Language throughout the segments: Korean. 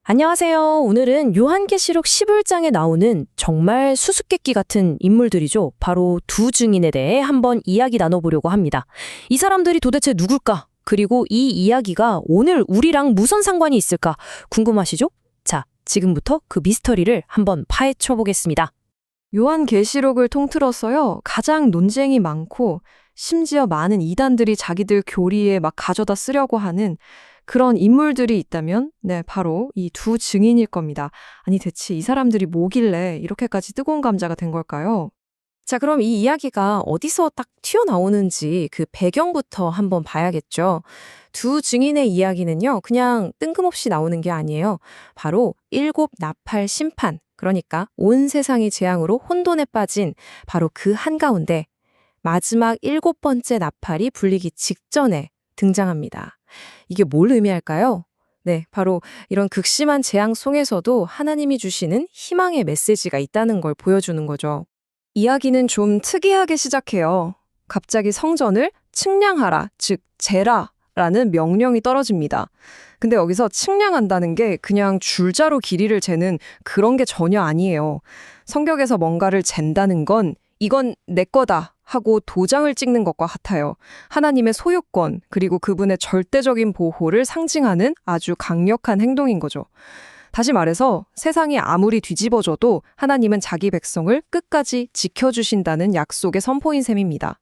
안녕하세요. 오늘은 요한계시록 11장에 나오는 정말 수수께끼 같은 인물들이죠. 바로 두 증인에 대해 한번 이야기 나눠보려고 합니다. 이 사람들이 도대체 누굴까? 그리고 이 이야기가 오늘 우리랑 무슨 상관이 있을까? 궁금하시죠? 자, 지금부터 그 미스터리를 한번 파헤쳐 보겠습니다. 요한계시록을 통틀어서요, 가장 논쟁이 많고 심지어 많은 이단들이 자기들 교리에 막 가져다 쓰려고 하는 그런 인물들이 있다면, 바로 이 두 증인일 겁니다. 아니, 대체 이 사람들이 뭐길래 이렇게까지 뜨거운 감자가 된 걸까요? 자, 그럼 이 이야기가 어디서 딱 튀어나오는지 그 배경부터 한번 봐야겠죠. 두 증인의 이야기는요, 그냥 뜬금없이 나오는 게 아니에요. 바로 일곱 나팔 심판, 그러니까 온 세상이 재앙으로 혼돈에 빠진 바로 그 한가운데 마지막 일곱 번째 나팔이 불리기 직전에 등장합니다. 이게 뭘 의미할까요? 네, 바로 이런 극심한 재앙 속에서도 하나님이 주시는 희망의 메시지가 있다는 걸 보여주는 거죠. 이야기는 좀 특이하게 시작해요. 갑자기 성전을 측량하라, 즉 재라라는 명령이 떨어집니다. 근데 여기서 측량한다는 게 그냥 줄자로 길이를 재는 그런 게 전혀 아니에요. 성경에서 뭔가를 잰다는 건 이건 내 거다 하고 도장을 찍는 것과 같아요. 하나님의 소유권, 그리고 그분의 절대적인 보호를 상징하는 아주 강력한 행동인 거죠. 다시 말해서 세상이 아무리 뒤집어져도 하나님은 자기 백성을 끝까지 지켜주신다는 약속의 선포인 셈입니다.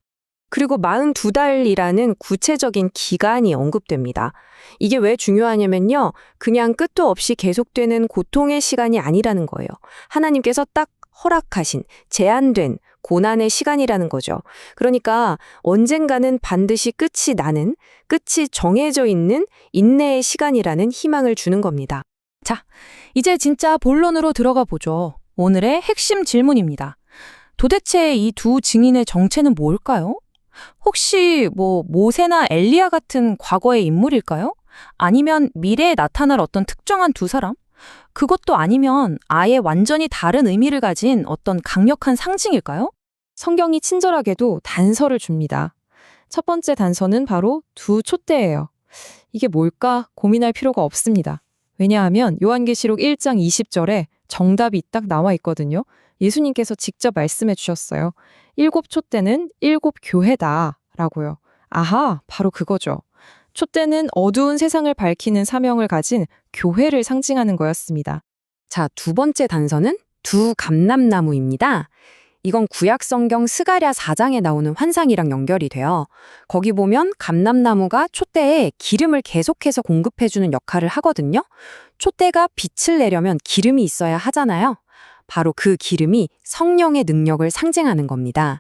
그리고 42달이라는 구체적인 기간이 언급됩니다. 이게 왜 중요하냐면요. 그냥 끝도 없이 계속되는 고통의 시간이 아니라는 거예요. 하나님께서 딱 허락하신, 제한된 고난의 시간이라는 거죠. 그러니까 언젠가는 반드시 끝이 나는, 끝이 정해져 있는 인내의 시간이라는 희망을 주는 겁니다. 자, 이제 진짜 본론으로 들어가 보죠. 오늘의 핵심 질문입니다. 도대체 이 두 증인의 정체는 뭘까요? 혹시 모세나 엘리야 같은 과거의 인물일까요? 아니면 미래에 나타날 어떤 특정한 두 사람? 그것도 아니면 아예 완전히 다른 의미를 가진 어떤 강력한 상징일까요? 성경이 친절하게도 단서를 줍니다. 첫 번째 단서는 바로 두 촛대예요. 이게 뭘까 고민할 필요가 없습니다. 왜냐하면 요한계시록 1장 20절에 정답이 딱 나와 있거든요. 예수님께서 직접 말씀해 주셨어요. 일곱 촛대는 일곱 교회다 라고요. 아하, 바로 그거죠. 촛대는 어두운 세상을 밝히는 사명을 가진 교회를 상징하는 거였습니다. 자, 두 번째 단서는 두 감람나무입니다. 이건 구약 성경 스가랴 4장에 나오는 환상이랑 연결이 돼요. 거기 보면 감람나무가 촛대에 기름을 계속해서 공급해주는 역할을 하거든요. 촛대가 빛을 내려면 기름이 있어야 하잖아요. 바로 그 기름이 성령의 능력을 상징하는 겁니다.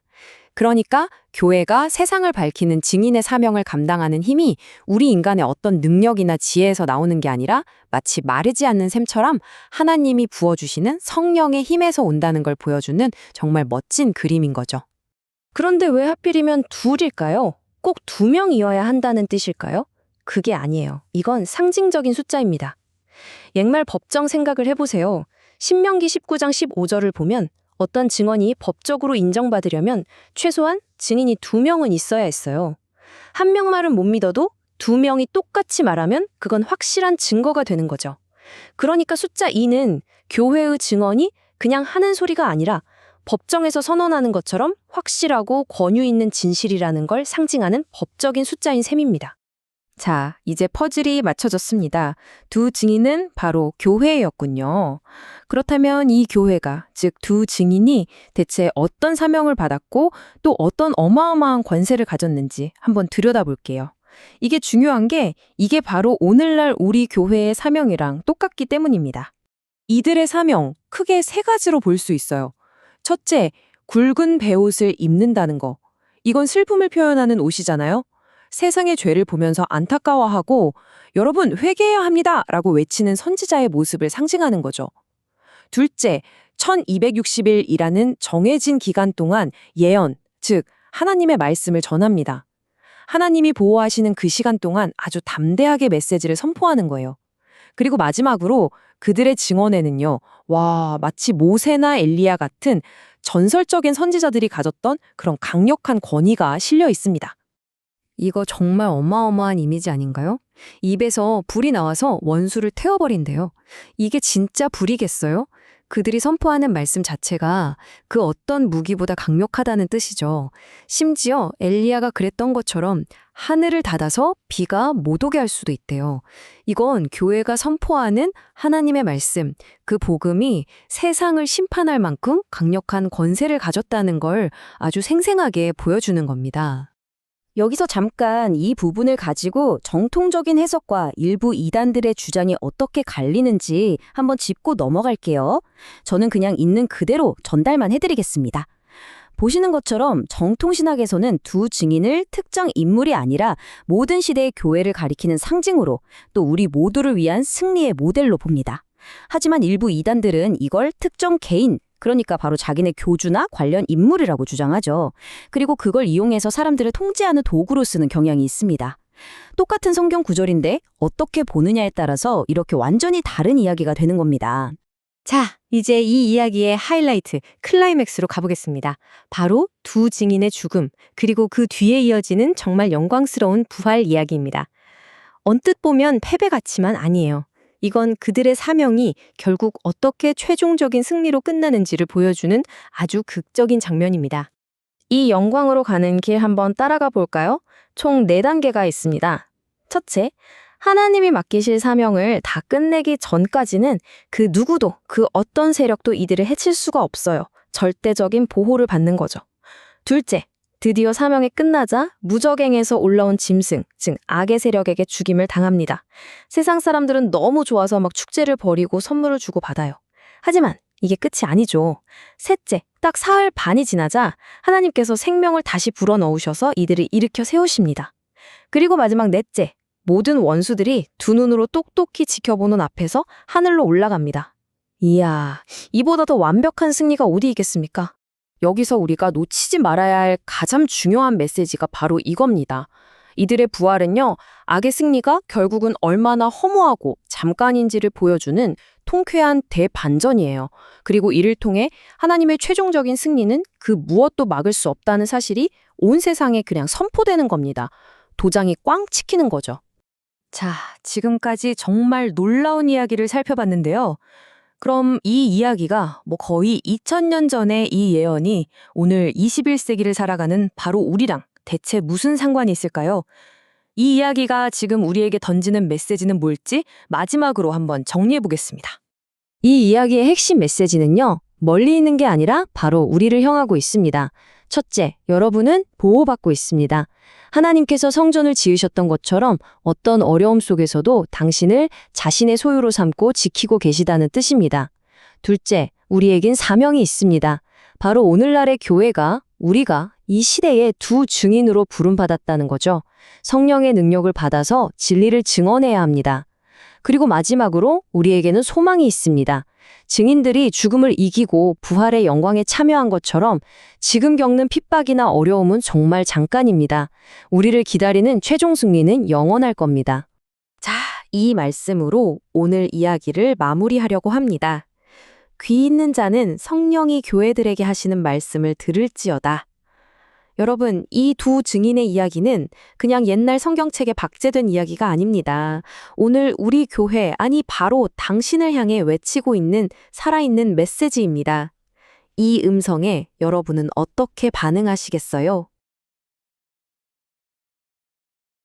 그러니까 교회가 세상을 밝히는 증인의 사명을 감당하는 힘이 우리 인간의 어떤 능력이나 지혜에서 나오는 게 아니라 마치 마르지 않는 샘처럼 하나님이 부어주시는 성령의 힘에서 온다는 걸 보여주는 정말 멋진 그림인 거죠. 그런데 왜 하필이면 둘일까요? 꼭 두 명이어야 한다는 뜻일까요? 그게 아니에요. 이건 상징적인 숫자입니다. 옛말 법정 생각을 해보세요. 신명기 19장 15절을 보면 어떤 증언이 법적으로 인정받으려면 최소한 증인이 두 명은 있어야 했어요. 한 명 말은 못 믿어도 두 명이 똑같이 말하면 그건 확실한 증거가 되는 거죠. 그러니까 숫자 2는 교회의 증언이 그냥 하는 소리가 아니라 법정에서 선언하는 것처럼 확실하고 권위 있는 진실이라는 걸 상징하는 법적인 숫자인 셈입니다. 자, 이제 퍼즐이 맞춰졌습니다. 두 증인은 바로 교회였군요. 그렇다면 이 교회가, 즉 두 증인이 대체 어떤 사명을 받았고 또 어떤 어마어마한 권세를 가졌는지 한번 들여다볼게요. 이게 중요한 게 이게 바로 오늘날 우리 교회의 사명이랑 똑같기 때문입니다. 이들의 사명, 크게 세 가지로 볼 수 있어요. 첫째, 굵은 베옷을 입는다는 거. 이건 슬픔을 표현하는 옷이잖아요. 세상의 죄를 보면서 안타까워하고 여러분 회개해야 합니다 라고 외치는 선지자의 모습을 상징하는 거죠. 둘째, 1260일이라는 정해진 기간 동안 예언, 즉 하나님의 말씀을 전합니다. 하나님이 보호하시는 그 시간 동안 아주 담대하게 메시지를 선포하는 거예요. 그리고 마지막으로 그들의 증언에는요, 마치 모세나 엘리야 같은 전설적인 선지자들이 가졌던 그런 강력한 권위가 실려 있습니다. 이거 정말 어마어마한 이미지 아닌가요? 입에서 불이 나와서 원수를 태워버린대요. 이게 진짜 불이겠어요? 그들이 선포하는 말씀 자체가 그 어떤 무기보다 강력하다는 뜻이죠. 심지어 엘리야가 그랬던 것처럼 하늘을 닫아서 비가 못 오게 할 수도 있대요. 이건 교회가 선포하는 하나님의 말씀, 그 복음이 세상을 심판할 만큼 강력한 권세를 가졌다는 걸 아주 생생하게 보여주는 겁니다. 여기서 잠깐 이 부분을 가지고 정통적인 해석과 일부 이단들의 주장이 어떻게 갈리는지 한번 짚고 넘어갈게요. 저는 그냥 있는 그대로 전달만 해드리겠습니다. 보시는 것처럼 정통신학에서는 두 증인을 특정 인물이 아니라 모든 시대의 교회를 가리키는 상징으로 또 우리 모두를 위한 승리의 모델로 봅니다. 하지만 일부 이단들은 이걸 특정 개인, 그러니까 바로 자기네 교주나 관련 인물이라고 주장하죠. 그리고 그걸 이용해서 사람들을 통제하는 도구로 쓰는 경향이 있습니다. 똑같은 성경 구절인데 어떻게 보느냐에 따라서 이렇게 완전히 다른 이야기가 되는 겁니다. 자, 이제 이 이야기의 하이라이트, 클라이맥스로 가보겠습니다. 바로 두 증인의 죽음, 그리고 그 뒤에 이어지는 정말 영광스러운 부활 이야기입니다. 언뜻 보면 패배 같지만 아니에요. 이건 그들의 사명이 결국 어떻게 최종적인 승리로 끝나는지를 보여주는 아주 극적인 장면입니다. 이 영광으로 가는 길 한번 따라가 볼까요? 총 4단계가 있습니다. 첫째, 하나님이 맡기실 사명을 다 끝내기 전까지는 그 누구도, 그 어떤 세력도 이들을 해칠 수가 없어요. 절대적인 보호를 받는 거죠. 둘째, 드디어 사명이 끝나자 무적행에서 올라온 짐승, 즉 악의 세력에게 죽임을 당합니다. 세상 사람들은 너무 좋아서 막 축제를 벌이고 선물을 주고 받아요. 하지만 이게 끝이 아니죠. 셋째, 딱 사흘 반이 지나자 하나님께서 생명을 다시 불어넣으셔서 이들을 일으켜 세우십니다. 그리고 마지막 넷째, 모든 원수들이 두 눈으로 똑똑히 지켜보는 앞에서 하늘로 올라갑니다. 이야, 이보다 더 완벽한 승리가 어디 있겠습니까? 여기서 우리가 놓치지 말아야 할 가장 중요한 메시지가 바로 이겁니다. 이들의 부활은요, 악의 승리가 결국은 얼마나 허무하고 잠깐인지를 보여주는 통쾌한 대반전이에요. 그리고 이를 통해 하나님의 최종적인 승리는 그 무엇도 막을 수 없다는 사실이 온 세상에 그냥 선포되는 겁니다. 도장이 꽝 찍히는 거죠. 자, 지금까지 정말 놀라운 이야기를 살펴봤는데요. 그럼 이 이야기가 거의 2000년 전의 이 예언이 오늘 21세기를 살아가는 바로 우리랑 대체 무슨 상관이 있을까요? 이 이야기가 지금 우리에게 던지는 메시지는 뭘지 마지막으로 한번 정리해 보겠습니다. 이 이야기의 핵심 메시지는요, 멀리 있는 게 아니라 바로 우리를 향하고 있습니다. 첫째, 여러분은 보호받고 있습니다. 하나님께서 성전을 지으셨던 것처럼 어떤 어려움 속에서도 당신을 자신의 소유로 삼고 지키고 계시다는 뜻입니다. 둘째, 우리에겐 사명이 있습니다. 바로 오늘날의 교회가, 우리가 이 시대의 두 증인으로 부름받았다는 거죠. 성령의 능력을 받아서 진리를 증언해야 합니다. 그리고 마지막으로 우리에게는 소망이 있습니다. 증인들이 죽음을 이기고 부활의 영광에 참여한 것처럼 지금 겪는 핍박이나 어려움은 정말 잠깐입니다. 우리를 기다리는 최종 승리는 영원할 겁니다. 자, 이 말씀으로 오늘 이야기를 마무리하려고 합니다. 귀 있는 자는 성령이 교회들에게 하시는 말씀을 들을지어다. 여러분, 이 두 증인의 이야기는 그냥 옛날 성경책에 박제된 이야기가 아닙니다. 오늘 우리 교회, 아니 바로 당신을 향해 외치고 있는 살아있는 메시지입니다. 이 음성에 여러분은 어떻게 반응하시겠어요?